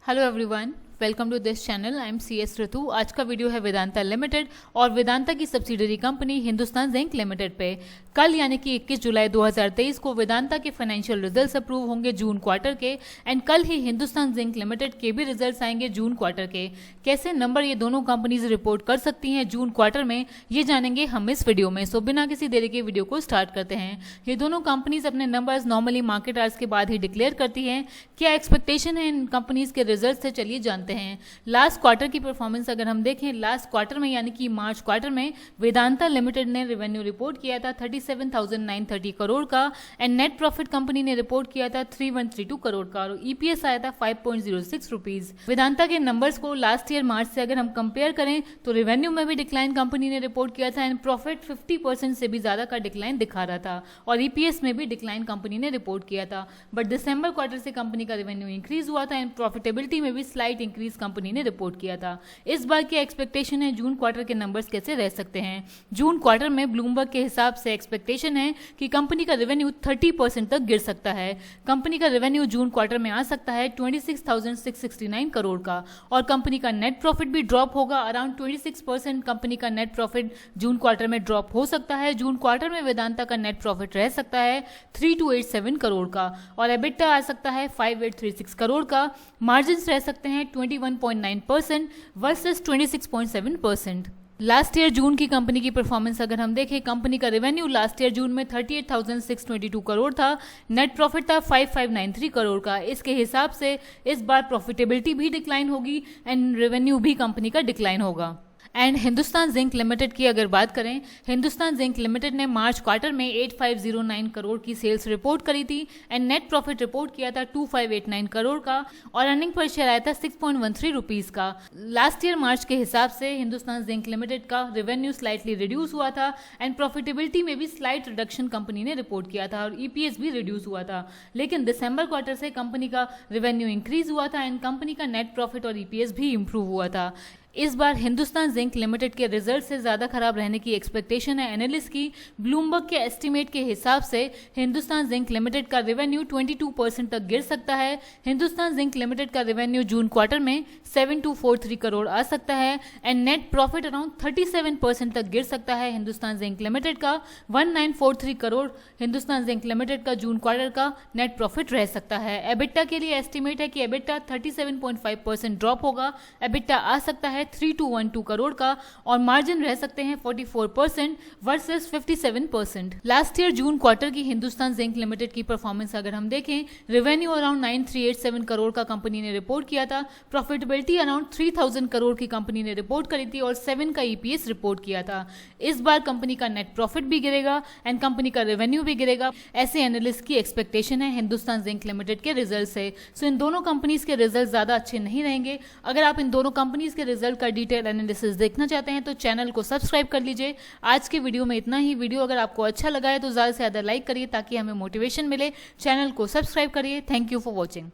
Hello everyone, welcome to this channel. I am C S Ritu. आज का video है Vedanta limited और वेदांता की subsidiary company Hindustan zinc limited पे। कल यानी कि 21 जुलाई 2023 को वेदांता के फाइनेंशियल रिजल्ट्स अप्रूव होंगे जून क्वार्टर के, एंड कल ही हिंदुस्तान जिंक लिमिटेड के भी रिजल्ट्स आएंगे जून क्वार्टर के। कैसे नंबर ये दोनों कंपनीज रिपोर्ट कर सकती हैं जून क्वार्टर में, ये जानेंगे हम इस वीडियो में। सो बिना किसी देरी के वीडियो को स्टार्ट करते हैं। ये दोनों कंपनीज अपने नंबर्स नॉर्मली मार्केट आवर्स के बाद ही डिक्लेयर करती हैं। क्या एक्सपेक्टेशन है इन कंपनीज के रिजल्ट से, चलिए जानते हैं। लास्ट क्वार्टर की परफॉर्मेंस अगर हम देखें, लास्ट क्वार्टर में यानी कि मार्च क्वार्टर में वेदांता लिमिटेड ने रेवेन्यू रिपोर्ट किया था 37,930 करोड़ का, एंड नेट प्रॉफिट कंपनी ने रिपोर्ट किया था 3132 करोड़ का, और ईपीएस आया था 5.06 रुपीज। वेदांता के नंबर्स को लास्ट ईयर मार्च से अगर हम कंपेयर करें तो रेवेन्यू में भी डिक्लाइन कंपनी ने रिपोर्ट किया था, एंड प्रॉफिट 50% से भी ज्यादा का डिक्लाइन दिखा रहा था, और ईपीएस में भी डिक्लाइन कंपनी ने रिपोर्ट किया था। बट दिसंबर क्वार्टर से कंपनी का रेवेन्यू इंक्रीज हुआ था, एंड प्रॉफिटेबिलिटी में भी स्लाइट इंक्रीज कंपनी ने रिपोर्ट किया था। इस बार की एक्सपेक्टेशन है जून क्वार्टर के नंबर्स कैसे रह सकते हैं। जून क्वार्टर में ब्लूमबर्ग के हिसाब से एक्सपेक्टेशन है कि कंपनी का रेवेन्यू 30% तक गिर सकता है। कंपनी का रेवेन्यू जून क्वार्टर में आ सकता है 26,669 करोड़ का, और कंपनी का नेट प्रॉफिट भी ड्रॉप होगा अराउंड 26%। कंपनी का नेट प्रॉफिट जून क्वार्टर में ड्रॉप हो सकता है। जून क्वार्टर में वेदांता का नेट प्रॉफिट रह सकता है 3287 करोड़ का, और एबिटा आ सकता है 5836 करोड़ का। मार्जिन रह सकते हैं 21.9% वर्सेस 26.7%। लास्ट ईयर जून की कंपनी की परफॉर्मेंस अगर हम देखें, कंपनी का रेवेन्यू लास्ट ईयर जून में 38,622 करोड़ था, नेट प्रॉफिट था 5593 करोड़ का। इसके हिसाब से इस बार प्रॉफिटेबिलिटी भी डिक्लाइन होगी एंड रेवेन्यू भी कंपनी का डिक्लाइन होगा। एंड हिंदुस्तान जिंक लिमिटेड की अगर बात करें, हिंदुस्तान जिंक लिमिटेड ने मार्च क्वार्टर में 8509 करोड़ की सेल्स रिपोर्ट करी थी, एंड नेट प्रॉफिट रिपोर्ट किया था 2589 करोड़ का, और अर्निंग पर शेयर आया था 6.13 रुपीज का। लास्ट ईयर मार्च के हिसाब से हिंदुस्तान जिंक लिमिटेड का रेवेन्यू स्लाइटली रिड्यूस हुआ था, एंड प्रॉफिटेबिलिटी में भी स्लाइट रिडक्शन कंपनी ने रिपोर्ट किया था, और ईपीएस भी रिड्यूस हुआ था। लेकिन दिसंबर क्वार्टर से कंपनी का रेवेन्यू इंक्रीज हुआ था, एंड कंपनी का नेट प्रॉफिट और ईपीएस भी इंप्रूव हुआ था। इस बार हिंदुस्तान जिंक लिमिटेड के रिजल्ट से ज्यादा खराब रहने की एक्सपेक्टेशन है एनालिस्ट की। ब्लूमबर्ग के एस्टीमेट के हिसाब से हिंदुस्तान जिंक लिमिटेड का रेवेन्यू 22% तक गिर सकता है। हिंदुस्तान जिंक लिमिटेड का रेवेन्यू जून क्वार्टर में 7243 करोड़ आ सकता है, एंड नेट प्रॉफिट अराउंड 37% तक गिर सकता है। हिंदुस्तान जिंक लिमिटेड का 1943 करोड़ हिंदुस्तान जिंक लिमिटेड का जून क्वार्टर का नेट प्रॉफिट रह सकता है। एबिटा के लिए एस्टीमेट है कि एबिटा 37.5% ड्रॉप होगा, एबिटा आ सकता है 3212 करोड़ का, और मार्जिन रह सकते हैं 44% वर्सेस 57%। लास्ट ईयर जून क्वार्टर की हिंदुस्तान जिंक लिमिटेड की परफॉर्मेंस अगर हम देखें, रेवेन्यू अराउंड 9387 करोड़ का कंपनी ने रिपोर्ट किया था, प्रॉफिटेबिलिटी अराउंड 3000 करोड़ की कंपनी ने रिपोर्ट करी थी, और 7 का ईपीएस रिपोर्ट किया था। इस बार कंपनी का नेट प्रॉफिट भी गिरेगा एंड कंपनी का रेवेन्यू भी गिरेगा, ऐसे एनालिस्ट की एक्सपेक्टेशन है हिंदुस्तान जिंक लिमिटेड के रिजल्ट से। सो इन दोनों कंपनीज के रिजल्ट ज्यादा अच्छे नहीं रहेंगे। अगर आप इन दोनों कंपनीज के रिजल्ट का डिटेल एनालिसिस देखना चाहते हैं तो चैनल को सब्सक्राइब कर लीजिए। आज के वीडियो में इतना ही। वीडियो अगर आपको अच्छा लगा है तो ज्यादा से ज्यादा लाइक करिए ताकि हमें मोटिवेशन मिले। चैनल को सब्सक्राइब करिए। Thank you for watching.